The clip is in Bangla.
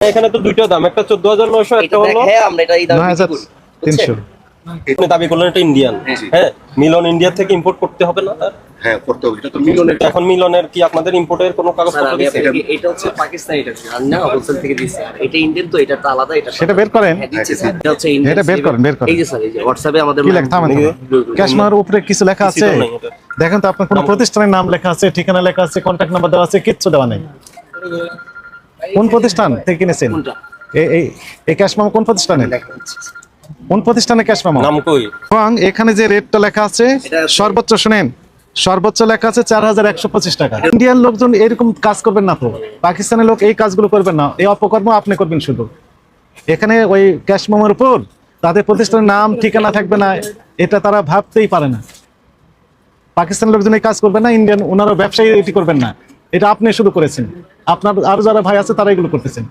এখানে তো দুইটা দাম, একটা 14,900, একটা হলো হ্যাঁ আমরা এটা এই দামে বিক্রি করি। 9,300। আপনি দাবি করলেন এটা ইন্ডিয়ান। হ্যাঁ, মিলন ইন্ডিয়া থেকে ইম্পোর্ট করতে হবে না? হ্যাঁ করতে হবে, এটা তো মিলনের। এখন মিলনের কি আপনাদের ইম্পোর্টের কোনো স্যার, কাগজপত্র আমি দিচ্ছে? আপনাকে এটা হচ্ছে পাকিস্তানি, এটা আর না হোলসেল থেকে দিচ্ছে। আর এটা ইন্ডিয়ান, তো এটা তো আলাদা। এটা সেটা বের করেন। হ্যাঁ, দিচ্ছে স্যার। এটা হচ্ছে ইন্ডিয়ান। এটা বের করেন, বের করেন। এই যে স্যার, এই যে হোয়াটসঅ্যাপে আমাদের কি লেখা? থামেন। ক্যাশমার উপরে কিছু লেখা আছে? কিছু তো নেই এটা। দেখেন তো আপনার কোন প্রতিষ্ঠানের নাম লেখা আছে, ঠিকানা লেখা আছে, কন্ট্যাক্ট নাম্বার দেওয়া আছে? কিচ্ছু দেওয়া নেই। কোন প্রতিষ্ঠান থেকে কিনেছেন? কোনটা? এই ক্যাশমামা কোন প্রতিষ্ঠানের? কোন প্রতিষ্ঠানের ক্যাশমামা? নাম কই? এবং এখানে যে রেটটা লেখা আছে, সর্বোচ্চ শুনেন, সর্বোচ্চ লেখা আছে 4,125 টাকা। ইন্ডিয়ান লোকজন এরকম কাজ করবেন না তো, পাকিস্তানের লোক এই কাজগুলো করবেন না, এই অপকর্ম আপনি করবেন শুধু। এখানে ওই ক্যাশমামার উপর তাদের প্রতিষ্ঠানের নাম ঠিকানা থাকবে না, এটা তারা ভাবতেই পারে না। পাকিস্তানের লোকজন এই কাজ করবেন না, ইন্ডিয়ান ওনারা ব্যবসায়ী এটি করবেন না, এটা আপনি শুধু করেছেন। আপনার আরো যারা ভাই আছে তারা এগুলো করতেছেন।